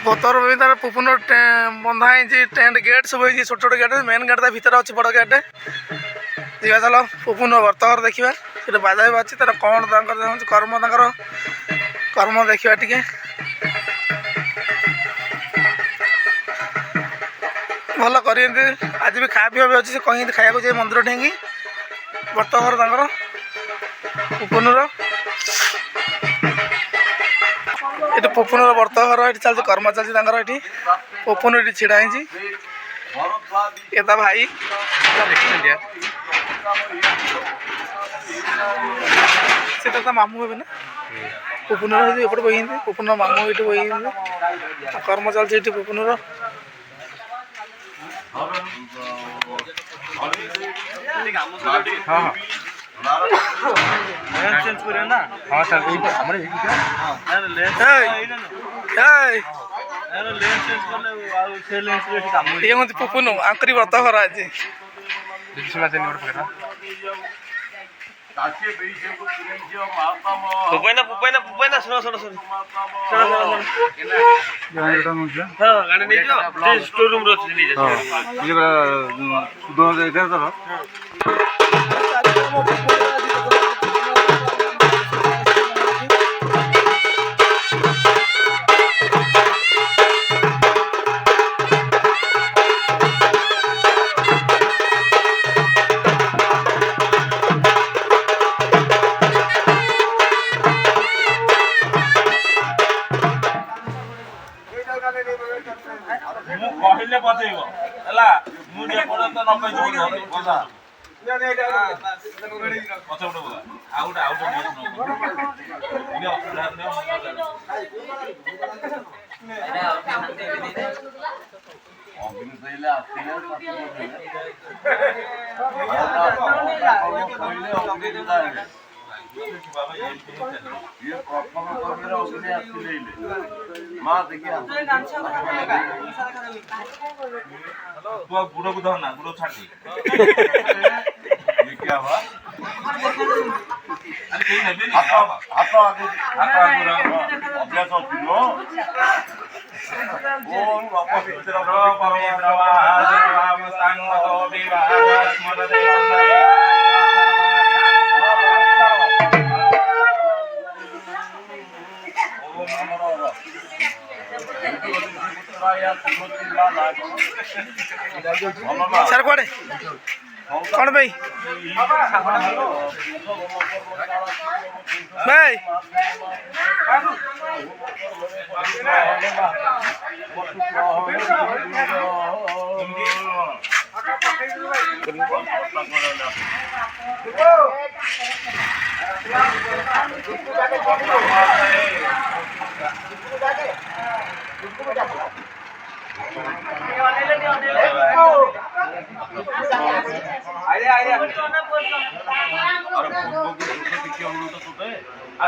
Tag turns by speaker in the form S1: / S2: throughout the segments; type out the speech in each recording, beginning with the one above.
S1: बोतर भी तार पुपुन बंधा है टेंट गेट सब छोट छोट गेट मेन गेट भीतर अच्छे बड़ गेट जा चल पुपुन बर्तघर देखा से बाजा भी अच्छी तार कौन कर्म कर्म देखा टे भल कर आज भी खा पीवा भी अच्छे कहीं खाया जाए मंदिर ठेंगी बर्तघर तर पुपुन ये पुपुन बर्तघर ये चलती कर्म चलती पुपुन ये छिड़ा ये भाई से मामू हे ना पुपुन एपटे बही पुपुन मामू ये बही कर्म चलती पुपुन हाँ चेंज करें ना हाँ सर हमारे ये मत पुपुन आंकरी बर्त घर आज पुपैना पुपैना पुपैना सुनो सुनो सुनो हाँ गाड़ी नहीं जाओ स्टोर रूम रो चली जाओ ये दो इधर तो कहले बतेइबो हला मु जे पर्यंत न कहि देबो बोला पछे उठो बोला आउट आउट इने असुविधा ये प्रॉपर मेरा उसने असली ले मां देखिए तू बुढ़ो को धरना बुढ़ो छाटी ये क्या हुआ अरे कहीं नहीं हाथ आगे अभ्यास होतिनो ओम अपवित्र पवित्र वाम संगतो विवाह स्मरते सर कौड़े कौन भाई भाई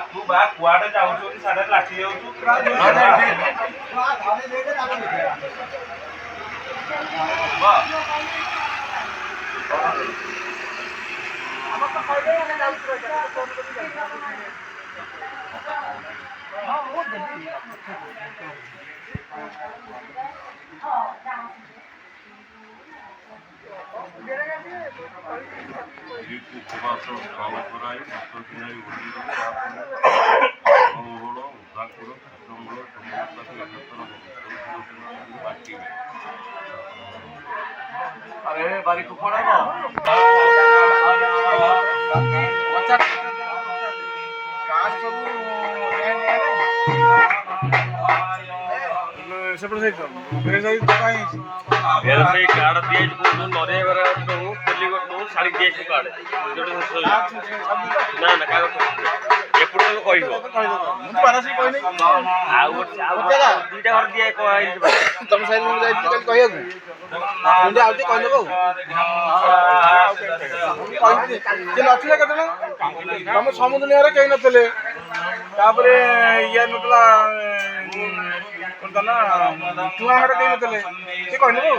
S1: तू बा कुआडे जाऊछु साडे लाठी जाऊछु अरे बारी को पड़ा ना सेपट साइड मेरे साइड काई मेरे साइड कार्ड दिए को नरे बार तो पल्ली को साड़ी दिए को कार्ड ना ना का एपुड तो कहिबो मु पारसी कहि नै आउ दुईटा घर दिए को तुम साइड में जाई कल कहियो मुंडे आउते कहि देबो के नथिले केतले हम समुद्र निहारे केही नथले तापरे ये नतला कोन ना तू आहार केही नथले के कहि देबो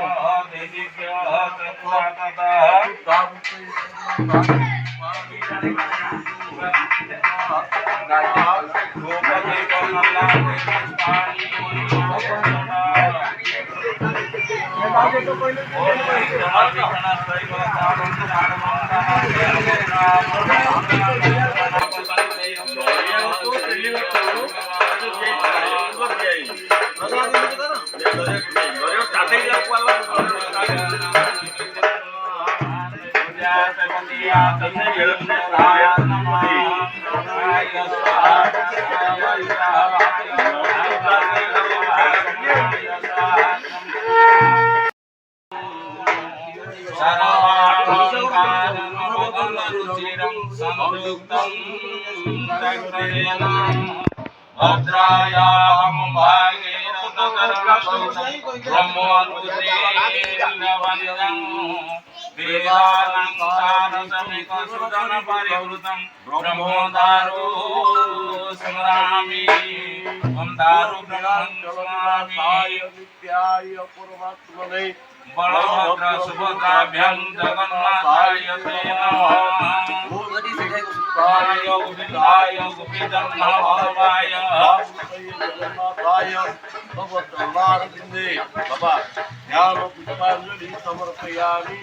S2: भद्रायाम भागे परिवृतम ब्रह्मदारो स्मरामि दारु
S3: नित्याय परमात्मने
S2: बलभद्र सुभद्राभ्यां जगन्नाथाय ते नमः गोविंदाय गोपीजन्मवल्लभाय
S3: जगन्नाथाय भगवद्गीतारविन्दे बाबा ध्यान पुष्पांजलि समर्पयामि।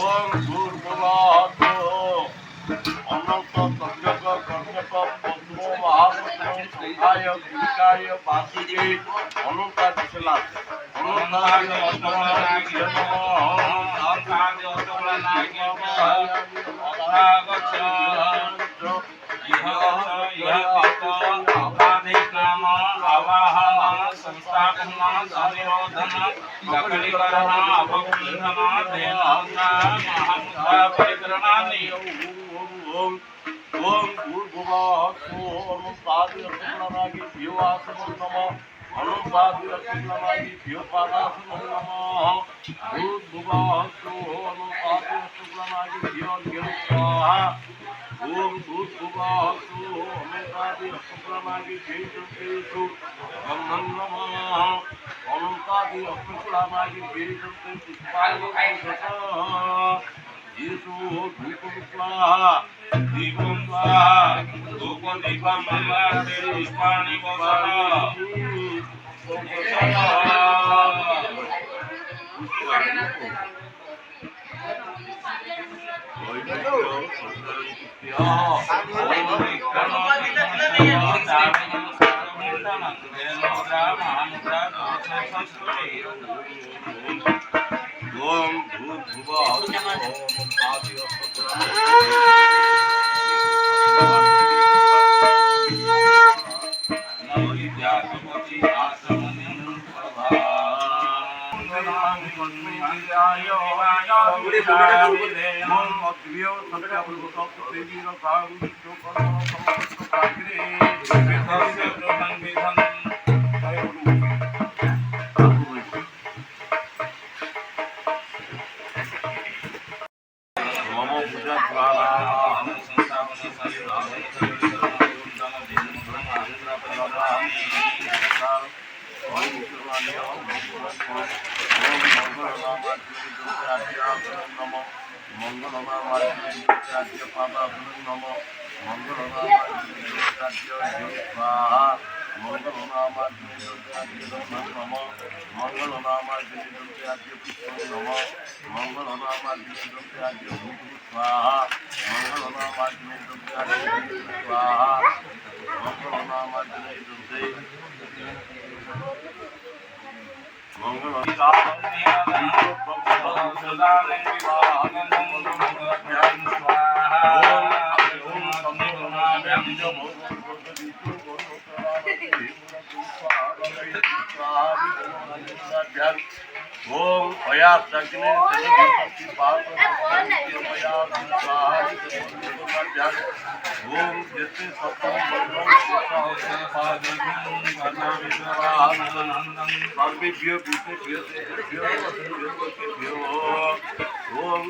S3: ओम भूर्भुवः अनंत तज्जक कर्णक पद्मो महापुत्र संघाय गुरुकाय वासुदेव अनंता दिशला अनंताय अष्टमनाय ओम भूर्भुवः ओम पादरत्नानागि देवासनं नमः अनुपादरत्नानागि देवपादासनं नमः भूर्भुवः ओम पादरत्नानागि देवज्ञं स्वाहा ओम भूर्भुवः ओम पादरत्नानागि देवज्ञेषु ब्रह्मं नमः अनन्तादिरत्नानागि देवज्ञं पुष्पाणि येषु धूपं स्वाहा दीपं स्वाहा धूपं दीपं मल्लाते पुष्पाणि ओम भूर्भुवः ओम अयाग्ने सर्वशक्ति पाप ओम जैसे सप्तम सर्वेभ्यो ओम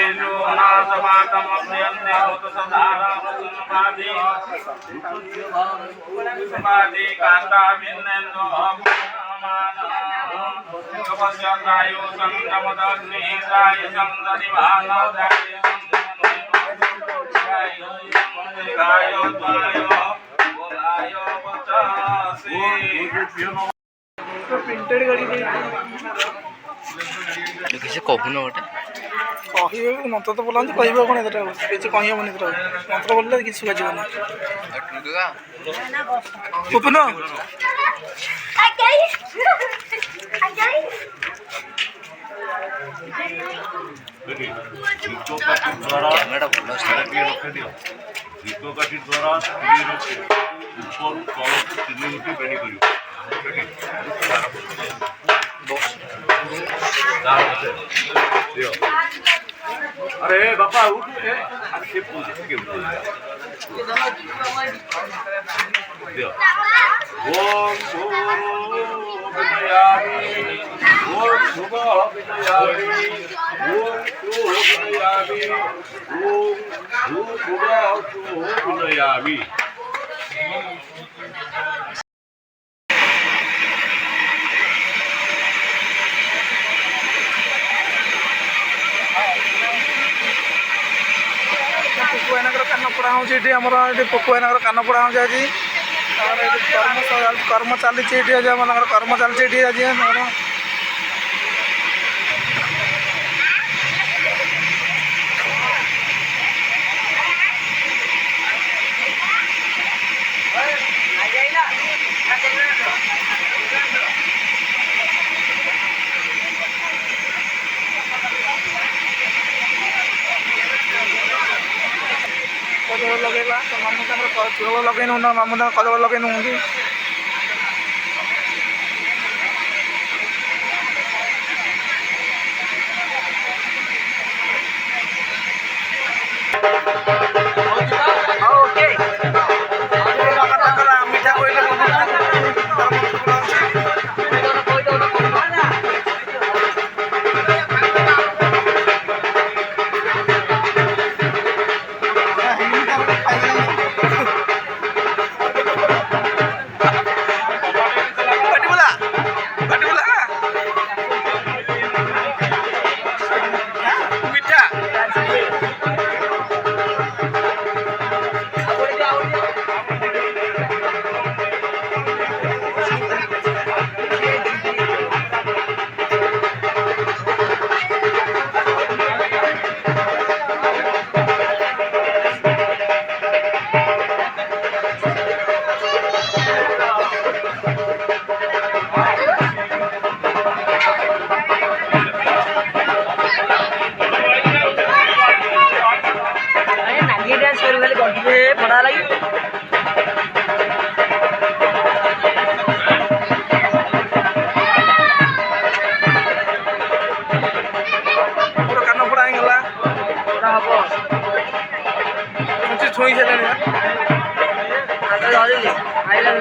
S2: तेजो नासमातम अभ्यन्ते भूतसधारावसनवादी समाधि कांता विन्नेन्दो तपस्यायो संगमदग्निहिताय संदनिभानादाय गायो त्वायो बोलायो बचासे
S1: ପ୍ରିଣ୍ଟେଡ୍ ଗାଡ଼ି
S4: କିଛି କହୁନ ଗୋଟେ
S1: କହିବେ ମନ୍ତ୍ର ତ ବୋଲାନ୍ତି କହିବ କ'ଣ ଏଥିରେ କିଛି କହିହେବନି ଏଥିରେ ମନ୍ତ୍ର ବୋଲିଲେ କିଛି ଶୁଭାଯିବନି ଉପନ
S4: କ୍ୟାମେରାଟା ଭଲ
S3: ଦୀପ କାଠି ଦ୍ୱାରା ଉପରୁ ତଳକୁ 3 ଗୋଟି ବେଣି କରିବ अरे बापा उठ के अच्छे पूछ के ओम विनयामि ओम शुभ विनयामि ओम शुभ विनयामि ओम शुभ विनयामि
S1: ପୋକୁଆଇନାଙ୍କର କାନ ପୋଡ଼ା ହେଉଛି ଏଠି ଆମର ଏଠି ପୋକୁଆଇନାଙ୍କର କାନ ପୋଡ଼ା ହେଉଛି ଆଜି ତାଙ୍କର ଏଠି କର୍ମ ଚାଲିଛି ଏଠି ଆଜି ଆମର କର୍ମ ଚାଲିଛି ଏଠି ଆଜି ଆମର କଦଳ ଲଗେଇବା ତ ମାମୁଁ ତାଙ୍କର ଚୂଳ ଲଗେଇ ନେଉ ନା ମାମୁଁ ତାଙ୍କର କଦଳ ଲଗେଇ ନେଉଛନ୍ତି ମିଠା କହିଲେ ପଢ଼ା ଲାଗି କାନ ପୋଡ଼ା ହେଇଗଲା ହବ ଛୁଇଁ ସାରିଲାଣି ଧରିଲି ଖାଇଲା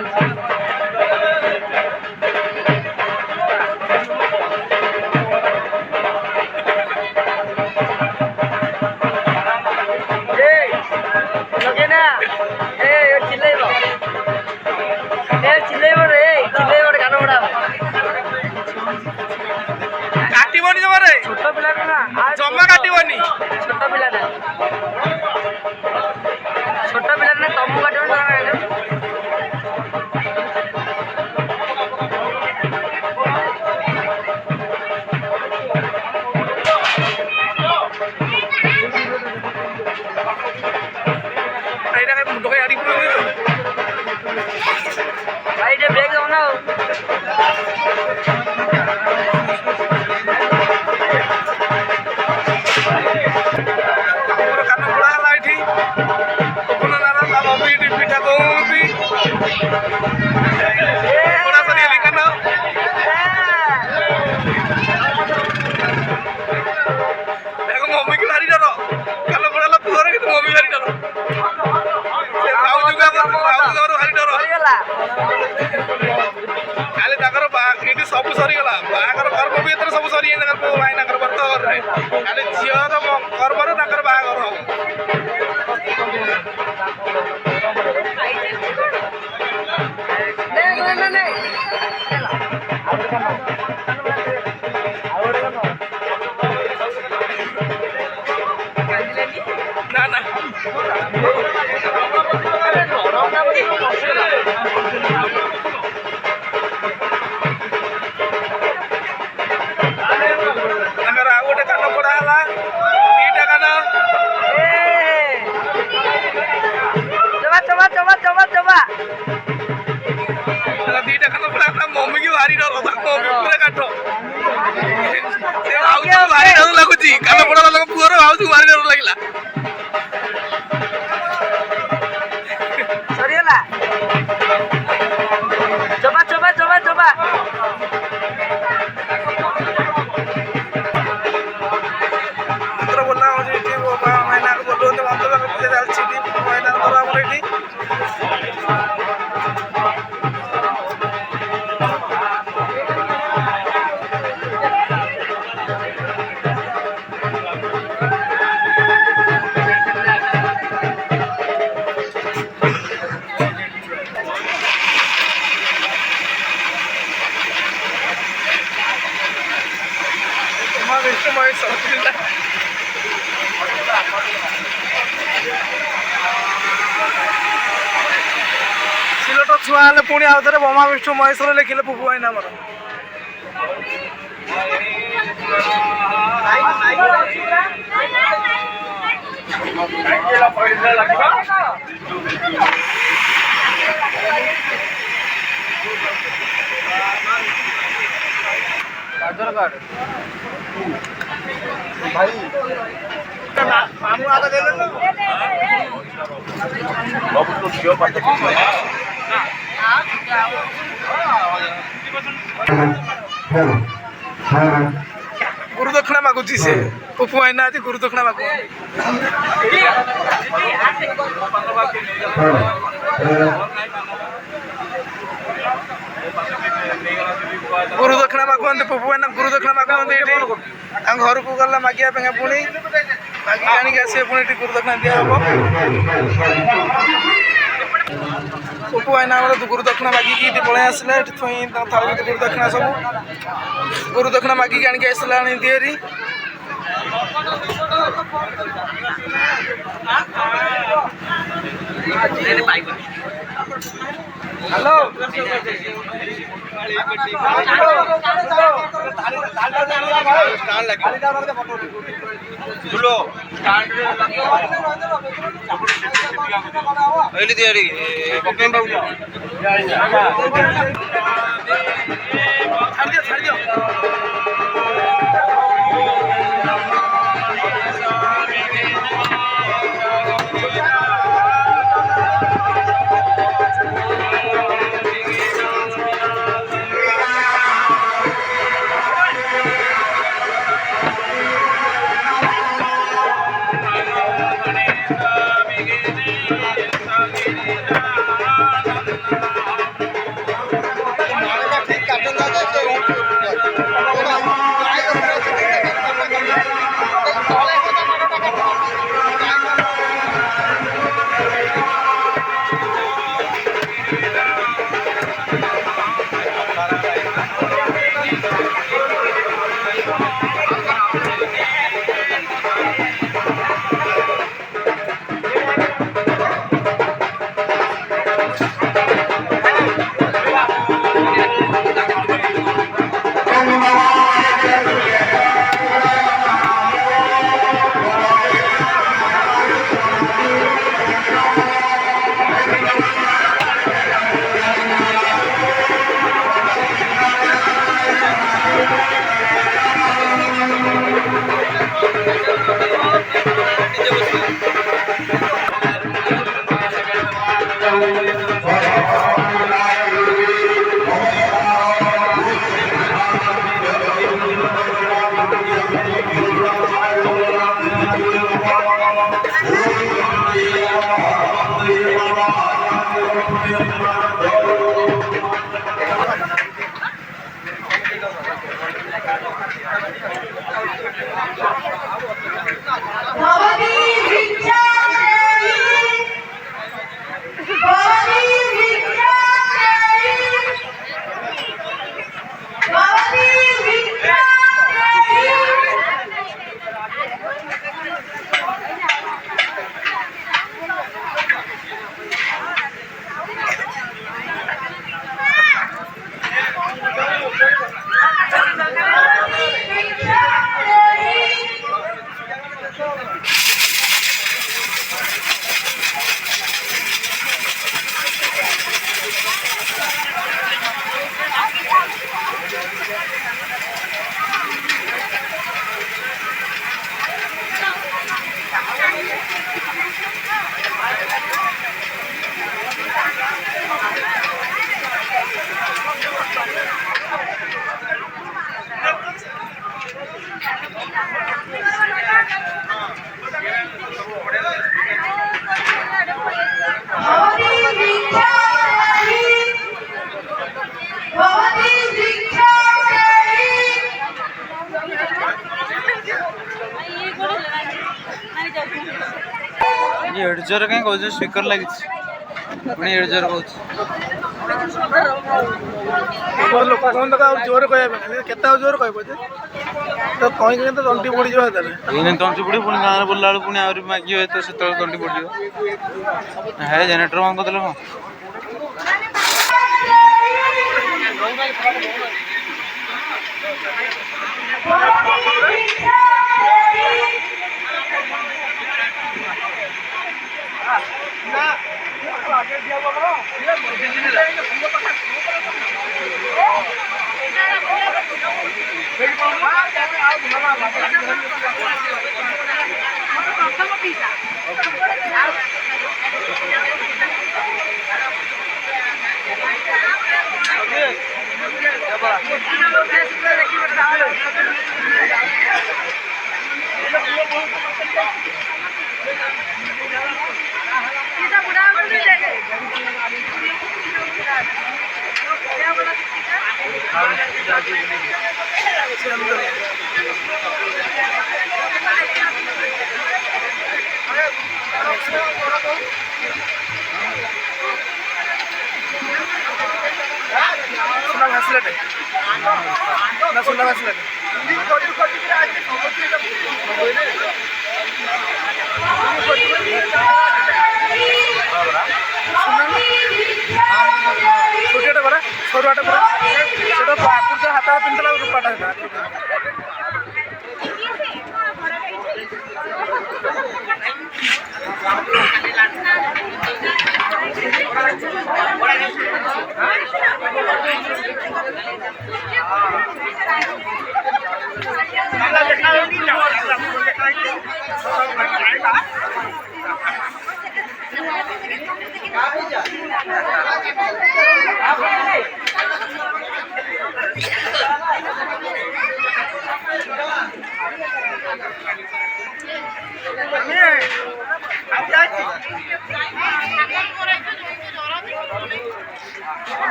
S1: काटबनी जमारे छोट पिला जमा काटबनी छोट पिला छोट पिला तमु काटबनी मुंड गाड़ी भाई ब्रेक दो ना पिठा कहती मम्मी की भारी डर कान पड़ा पुअर कि मम्मी भारी डर भारी डर खाली ये सब सरीगला बाहर कर्म भी सब सरी भाईना व्रत ଖାଲି ଝିଅର କର୍ମରେ ତାଙ୍କର ବାହାଘର ହବ। ନା ନା ତାଙ୍କର ଆଉ ଗୋଟେ କାନ ପୋଡ଼ା ହେଲା, ଦିଟା କାନ। ଦିଟା କାନ ପୋଡ଼ା ହେଲା, ମମିକି ଭାରି ଡର, ମମି ପୁରା କାଠ। ସେ ଭାଉଜକୁ ଭାରି ଡର ଲାଗୁଛି, କାନ ପୋଡ଼ା ବାଲାଙ୍କ ପୁଅର ଭାଉଜକୁ ଭାରି ଡର ଲାଗିଲା।
S5: ସରିଗଲା ଚୋବା
S1: ମନ୍ତ୍ର ବୋଲା ହେଉଛି ଏଠି ମାଇନାକୁ ବୋଲୁଛନ୍ତି, ମନ୍ତ୍ର ପୂଜା ଚାଲିଛି ଏଠି ମାଇନାଙ୍କର ଆମର ଏଠି। ବିଷ୍ଣୁ ମହେଶ ସିଲଟ ଛୁଆ ହେଲେ ପୁଣି ଆଉ ଥରେ ବୋମା ବିଷ୍ଣୁ ମହେଶ୍ୱର ଲେଖିଲେ ପୁପୁ ଭାଇନା ଆମର। ମାମୁଁ ଆଗ ଦେଇଦେଲୁ। ଗୁରୁ ଦକ୍ଷିଣା ମାଗୁଛି ସେ ପୁପୁ ଭାଇନା ଆଜି ଗୁରୁ ଦକ୍ଷିଣା ମାଗୁ। ଗୁରୁ ଦକ୍ଷିଣା ମାଗୁଛନ୍ତି ପୁପୁ ଭାଇନା, ଗୁରୁ ଦକ୍ଷିଣା ମାଗୁଛନ୍ତି ଏଠି। ତାଙ୍କ ଘରକୁ ଗଲା ମାଗିବା ପାଇଁ ପୁଣି ମାଗିକି ଆଣିକି ଆସିବେ, ପୁଣି ଏଠି ଗୁରୁ ଦକ୍ଷିଣା ଦିଆହବ। ପୁପୁ ଭାଇନା ଆମର ଗୁରୁ ଦକ୍ଷିଣା ମାଗିକି ଏଠି ପଳେଇ ଆସିଲେ। ଏଠି ଥୁଇଁ ତାଙ୍କ ଥାଳି ଭିତରେ ଗୁରୁ ଦକ୍ଷିଣା ସବୁ ଗୁରୁ ଦକ୍ଷିଣା ମାଗିକି ଆଣିକି ଆସିଲା ଆଣି ଦିଏରି। ହ୍ୟାଲୋ
S6: भवती भिक्षा देहि भवती भिक्षा देहि भवती भिक्षा देहि
S3: एडजर कहीं कह स्पीकर लगी पुणी एडजर कह
S1: लोक कौन जोर कह जोर कह तो कहीं तो तंटी पड़ जाए
S3: तंटी पड़ी पुणी गाँव बुला बेलू पुणी आहरी मागे तो से तंटी पड़ है जेनेटर बंद करदे कौन
S1: सुना भासलेट ना सुना भासलेट छोटा बरा सरुआटा बरा सेटा पूरा हाथ पिंधला रूपाटा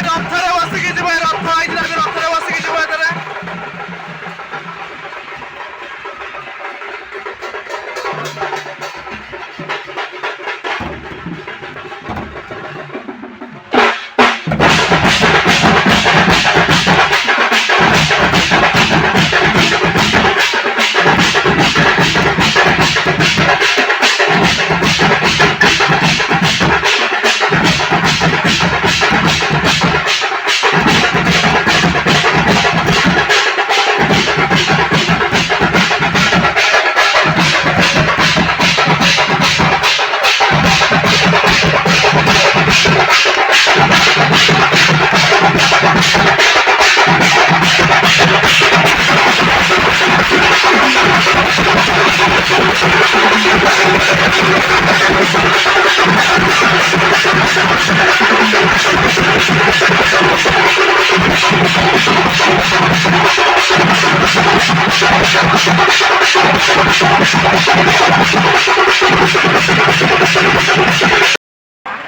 S1: ରଥରେ ବସିକି ଯିବ, ରଥ ହେଇଥିଲା ରଥରେ ବସିକି ଯିବ ଏଥିରେ।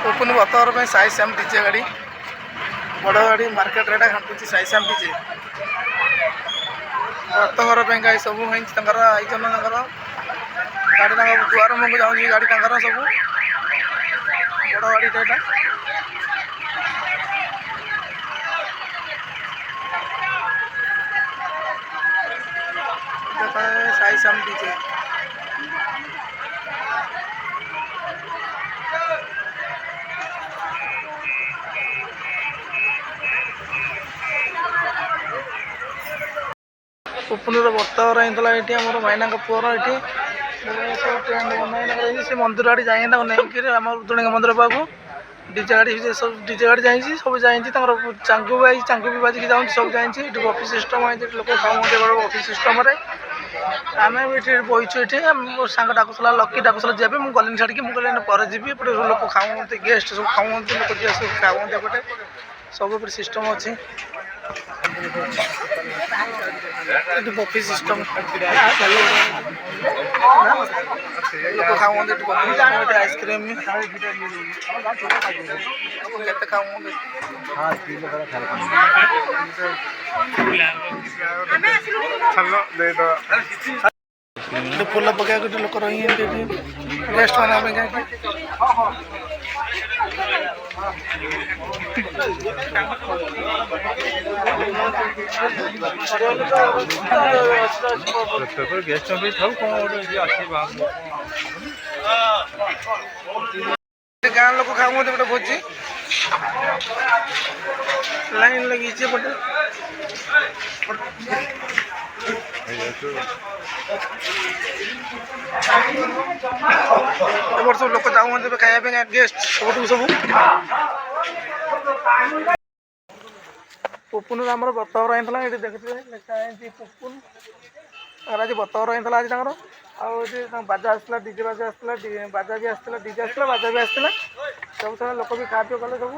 S1: ଓପନ ବର୍ତ୍ତମାନ ପାଇଁ ସାଇ ଶ୍ୟାମ ଡିଜେ ଗାଡ଼ି, ବଡ଼ ଗାଡ଼ି ମାର୍କେଟରେ ଏଇଟା ଘାଣ୍ଟୁଛି ସାଇ ଶ୍ୟାମ ଡିଜେ। ବ୍ରତଘର ପାଇଁକା ଏ ସବୁ ହେଇଛି ତାଙ୍କର ଆୟୋଜନ, ତାଙ୍କର ଗାଡ଼ି ତାଙ୍କ ଦୁଆର ମୁହଁକୁ ଯାଉଛି ଗାଡ଼ି ତାଙ୍କର ସବୁ ବଡ଼ ଗାଡ଼ିଟା ଏଇଟା। ସାଇ ଶ୍ୟାମ ଡିଜେ। ଓପନର ବର୍ତ୍ତଘର ହେଇଥିଲା ଏଠି ଆମର ଭାଇନାଙ୍କ ପୁଅର ଏଠି ସବୁ ଟେଣ୍ଟ ବନାଇନା ହେଇଛି। ସେ ମନ୍ଦିର ଆଡ଼େ ଯାଇ ତାକୁ ନେଇକିରି ଆମର ଉତ୍ତୁଣିଙ୍କ ମନ୍ଦିର ପାଖକୁ ଡିଜେ ଗାଡ଼ି ସବୁ ଡିଜେ ଗାଡ଼ି ଯାଇଛି, ସବୁ ଯାଇଛି ତାଙ୍କର ଚାଙ୍ଗୁ ବାଜି ଚାଙ୍ଗୁ ବି ବାଜିକି ଯାଉଛି, ସବୁ ଯାଇଛି। ଏଠି ଅଫିସ୍ ସିଷ୍ଟମ୍ ହେଇଛି, ଏଠି ଲୋକ ଖାଉଛନ୍ତି ବଡ଼ ଅଫିସ୍ ସିଷ୍ଟମ୍ରେ। ଆମେ ବି ଏଠି ବହିଛୁ, ଏଠି ମୋ ସାଙ୍ଗ ଡାକୁଥିଲା ଲକି ଡାକୁଥିଲା ଯିବା ପାଇଁ, ମୁଁ ଗଲିନି ଛାଡ଼ିକି, ମୁଁ କହିଲି ପରେ ଯିବି। ଏପଟେ ଲୋକ ଖାଉଛନ୍ତି, ଗେଷ୍ଟ ସବୁ ଖାଉଛନ୍ତି, ଲୋକ ଯିବା ସବୁ ଖାଉଛନ୍ତି ଏପଟେ, ସବୁ ଏପଟେ ସିଷ୍ଟମ୍ ଅଛି। ଏଠି ବଫି ସିଷ୍ଟମ୍ ଲୋକ ଖାଉଛନ୍ତି, ଏଠି ବଫି ଏଠି ଆଇସ୍କ୍ରିମ୍ କେତେ ଖାଉଛନ୍ତି। ଫୁଲ ପକେଇବାକୁ ଏଠି ଲୋକ ରହିଛନ୍ତି, ଏଠି ଗେଷ୍ଟ ମାନଙ୍କ ପାଇଁ କାହିଁକି ଗାଁ ଲୋକ ଖାଉଛନ୍ତି ଗୋଟେ ଭୋଜି ଲାଇନ୍ ଲାଗିଛି ଏପଟେ। ଏପଟେ ସବୁ ଲୋକ ଯାଉଛନ୍ତି ଏବେ ଖାଇବା ପାଇଁ ଗେଷ୍ଟ ସବୁଠୁ ସବୁ। ପୁପୁନର ଆମର ବ୍ରତଘର ହେଇଥିଲା, ଏଠି ଦେଖିଥିବେ ଲେଖା ହେଇଛି ପୁପୁନ। ତାଙ୍କର ଆଜି ବ୍ରତଘର ହେଇଥିଲା ଆଜି ତାଙ୍କର। ଆଉ ଏଠି ତାଙ୍କ ବାଜା ଆସିଥିଲା, ଡିଜେ ବାଜା ଆସିଥିଲା, ବାଜା ବି ଆସିଥିଲା, ଡିଜେ ଆସିଥିଲା, ବାଜା ବି ଆସିଥିଲା। ସବୁ ସାରା ଲୋକ ବି ଖାଆ ପିଅ କଲେ ସବୁ।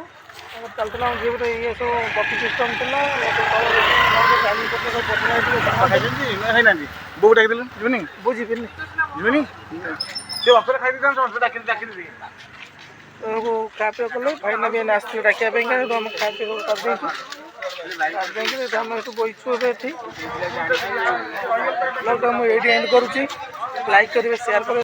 S1: ତାଙ୍କର ଚାଲିଥିଲା ଯିଏ ଗୋଟେ ଇଏ ସବୁ ବଫି ସିଷ୍ଟମ୍ ଥିଲା।
S3: ହେଇନାହାନ୍ତି ବୋଉ ଡାକିଦେଲୁ ଯିବନି,
S1: ବୋଉ ଯିବିନି
S3: ଯିବନି ସେ ଅଫରେ ଖାଇଦେଇଥାନ୍ତି, ଡାକିଲି
S1: ଖାଆ ପିଅ କଲେ। ଭାଇନା ବି ଆସିଥିଲେ ଡାକିବା ପାଇଁକା, ଆମେ ଖାଆ ପିଅ କରିଦେଇଛୁ। କରିଦେଇକି ଆମେ ଏଠୁ ବହିଛୁ ଏବେ ଏଠି। ମୁଁ ଏଇଠି ଏଣ୍ଡ କରୁଛି। ଲାଇକ୍ କରିବେ, ସେୟାର କରିବେ।